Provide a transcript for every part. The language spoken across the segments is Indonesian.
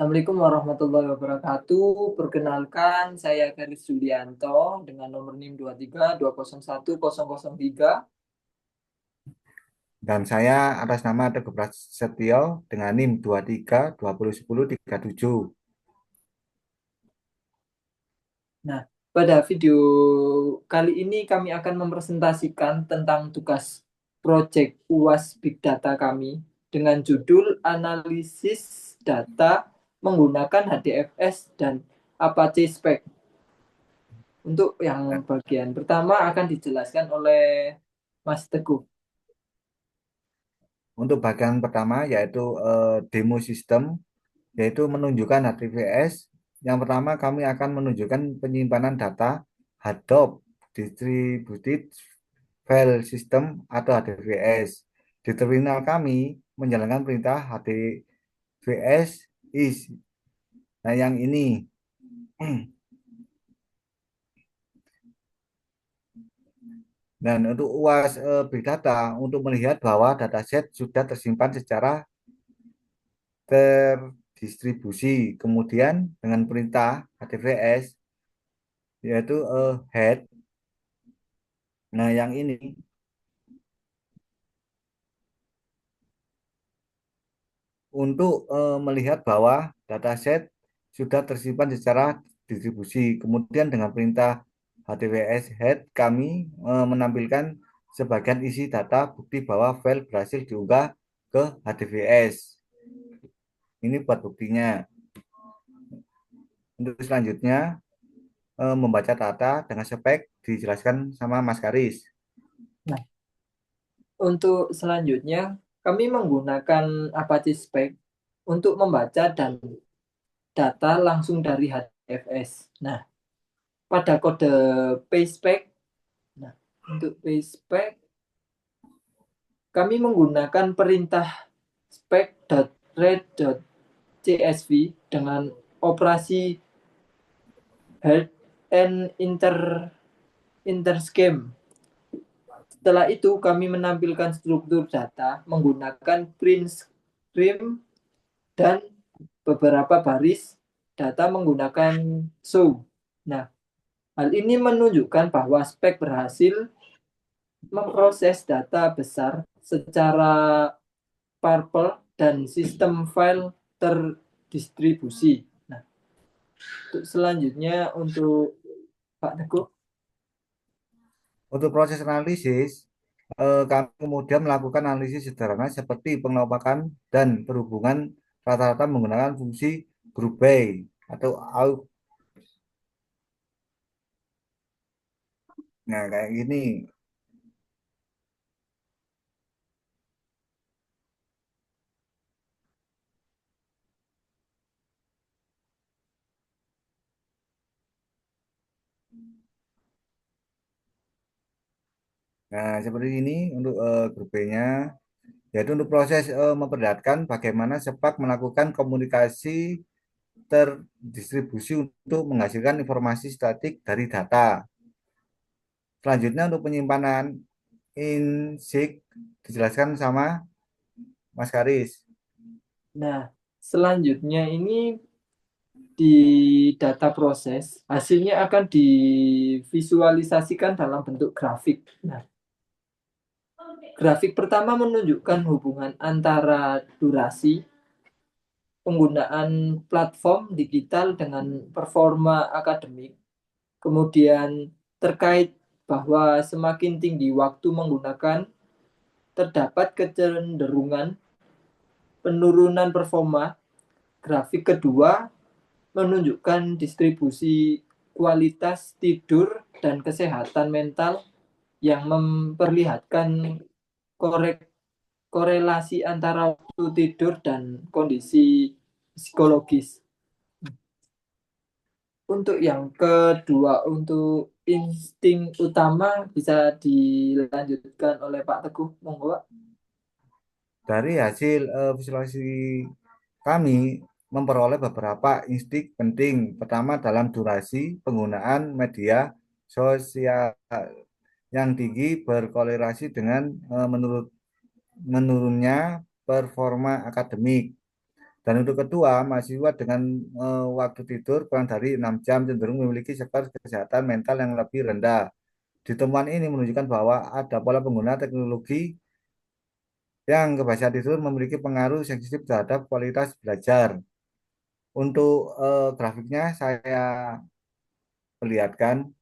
Assalamualaikum warahmatullahi wabarakatuh. Perkenalkan, saya Garis Julianto dengan nomor NIM 23201003. Dan saya atas nama Teguh Prasetyo dengan NIM 23 20 10 37. Nah, pada video kali ini kami akan mempresentasikan tentang tugas proyek UAS Big Data kami dengan judul Analisis Data menggunakan HDFS dan Apache Spec. Untuk yang Nah, bagian pertama akan dijelaskan oleh Mas Teguh. untuk bagian pertama yaitu demo sistem, yaitu menunjukkan HTTPS. Yang pertama kami akan menunjukkan penyimpanan data Hadoop Distributed File System atau HDFS. Di terminal kami menjalankan perintah HDFS is. Nah, yang ini. Dan untuk UAS Big Data untuk melihat bahwa dataset sudah tersimpan secara terdistribusi. Kemudian dengan perintah HTTPS yaitu head. Nah, yang ini untuk melihat bahwa dataset sudah tersimpan secara distribusi. Kemudian dengan perintah HTTPS head kami menampilkan sebagian isi data bukti bahwa file berhasil diunggah ke HTTPS. Ini buat buktinya. Untuk selanjutnya membaca data dengan spek dijelaskan sama Mas Karis. Nah, untuk selanjutnya, kami menggunakan Apache Spec untuk membaca dan data langsung dari HDFS. Nah, pada kode PaySpec, nah, untuk PaySpec, kami menggunakan perintah spec.read.csv dengan operasi head and interscheme. Setelah itu, kami menampilkan struktur data menggunakan print stream dan beberapa baris data menggunakan show. Nah, hal ini menunjukkan bahwa spek berhasil memproses data besar secara parpel dan sistem file terdistribusi. Nah, untuk selanjutnya untuk Pak Teguh. Untuk proses analisis, kami kemudian melakukan analisis sederhana seperti pengelompokan dan perhubungan rata-rata menggunakan fungsi group by atau out. Nah, kayak gini. Nah, seperti ini untuk group by-nya, yaitu untuk proses memperlihatkan bagaimana Sepak melakukan komunikasi terdistribusi untuk menghasilkan informasi statik dari data. Selanjutnya untuk penyimpanan insig dijelaskan sama Mas Karis. Nah, selanjutnya ini di data proses, hasilnya akan divisualisasikan dalam bentuk grafik. Nah, grafik pertama menunjukkan hubungan antara durasi penggunaan platform digital dengan performa akademik. Kemudian terkait bahwa semakin tinggi waktu menggunakan, terdapat kecenderungan penurunan performa. Grafik kedua menunjukkan distribusi kualitas tidur dan kesehatan mental yang memperlihatkan korelasi antara waktu tidur dan kondisi psikologis. Untuk yang kedua, untuk insting utama bisa dilanjutkan oleh Pak Teguh, monggo Pak. Dari hasil visualisasi kami memperoleh beberapa instik penting. Pertama, dalam durasi penggunaan media sosial yang tinggi berkorelasi dengan menurunnya performa akademik. Dan untuk kedua, mahasiswa dengan waktu tidur kurang dari 6 jam cenderung memiliki skor kesehatan mental yang lebih rendah. Di temuan ini menunjukkan bahwa ada pola pengguna teknologi yang kebiasaan tidur memiliki pengaruh sensitif terhadap kualitas belajar. Untuk grafiknya saya perlihatkan.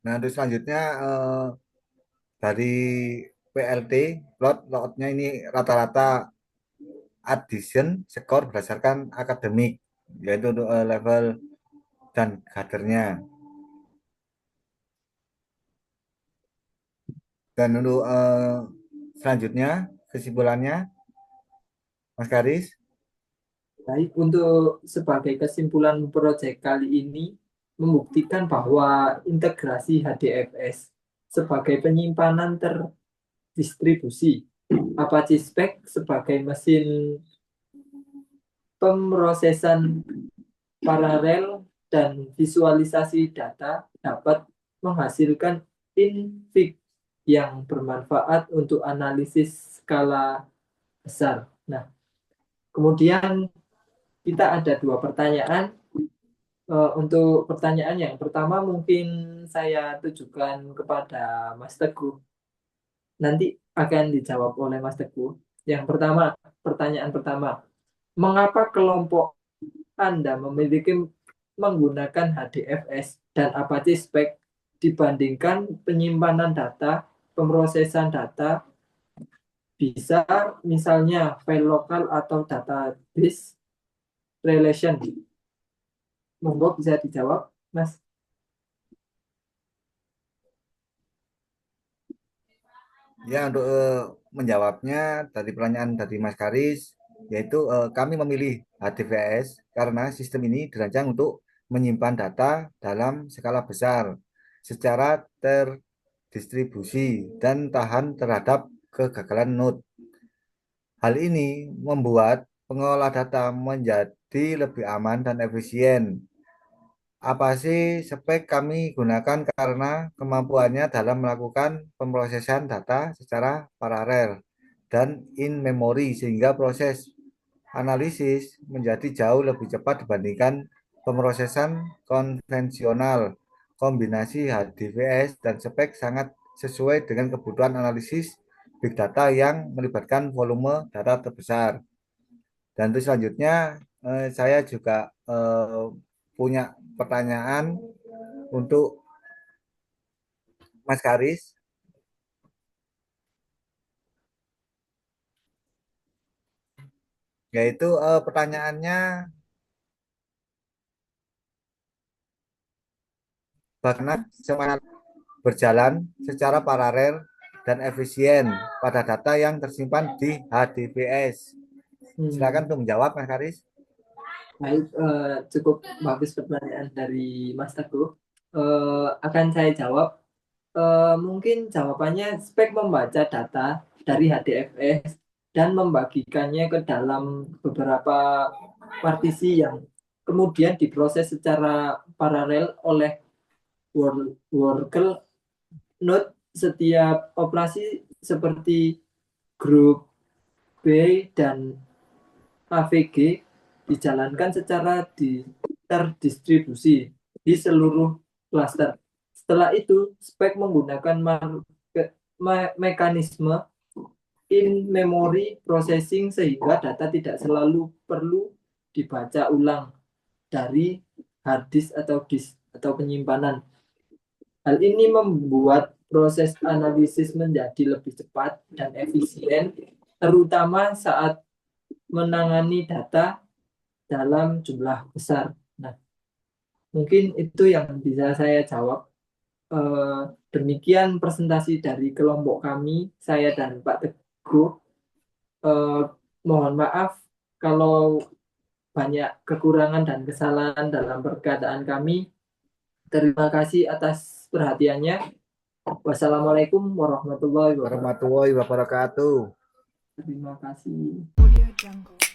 Nah, untuk selanjutnya dari PLT plot lotnya ini rata-rata addition skor berdasarkan akademik, yaitu untuk level dan kadernya. Dan untuk selanjutnya kesimpulannya, Mas Karis. Baik, untuk sebagai kesimpulan proyek kali ini membuktikan bahwa integrasi HDFS sebagai penyimpanan terdistribusi, Apache Spec sebagai mesin pemrosesan paralel dan visualisasi data dapat menghasilkan infig yang bermanfaat untuk analisis skala besar. Nah, kemudian kita ada dua pertanyaan. Untuk pertanyaan yang pertama mungkin saya tujukan kepada Mas Teguh. Nanti akan dijawab oleh Mas Teguh. Yang pertama, pertanyaan pertama, mengapa kelompok Anda memiliki menggunakan HDFS dan Apache Spec dibandingkan penyimpanan data, pemrosesan data, bisa misalnya file lokal atau database relation? Monggo bisa dijawab, Mas. Ya, untuk menjawabnya dari pertanyaan dari Mas Karis, yaitu kami memilih HDVS karena sistem ini dirancang untuk menyimpan data dalam skala besar secara terdistribusi dan tahan terhadap kegagalan node. Hal ini membuat pengelola data menjadi lebih aman dan efisien. Apa sih spek kami gunakan karena kemampuannya dalam melakukan pemrosesan data secara paralel dan in memory sehingga proses analisis menjadi jauh lebih cepat dibandingkan pemrosesan konvensional. Kombinasi HDVS dan spek sangat sesuai dengan kebutuhan analisis big data yang melibatkan volume data terbesar. Dan terus selanjutnya saya juga punya pertanyaan untuk Mas Karis, yaitu pertanyaannya bagaimana semangat berjalan secara paralel dan efisien pada data yang tersimpan di HDVS. Silakan Hmm, untuk menjawab, Mas Karis. baik, cukup bagus pertanyaan dari Mas Teguh. Akan saya jawab. Mungkin jawabannya spek membaca data dari HDFS dan membagikannya ke dalam beberapa partisi yang kemudian diproses secara paralel oleh worker node. Setiap operasi seperti grup B dan AVG dijalankan secara terdistribusi di seluruh klaster. Setelah itu, spek menggunakan mekanisme in-memory processing sehingga data tidak selalu perlu dibaca ulang dari hard disk atau disk atau penyimpanan. Hal ini membuat proses analisis menjadi lebih cepat dan efisien, terutama saat menangani data dalam jumlah besar. Nah, mungkin itu yang bisa saya jawab. Demikian presentasi dari kelompok kami, saya dan Pak Teguh. Eh, Mohon maaf kalau banyak kekurangan dan kesalahan dalam perkataan kami. Terima kasih atas perhatiannya. Wassalamualaikum warahmatullahi wabarakatuh. Warahmatullahi wabarakatuh. Terima kasih. Audio Jungle.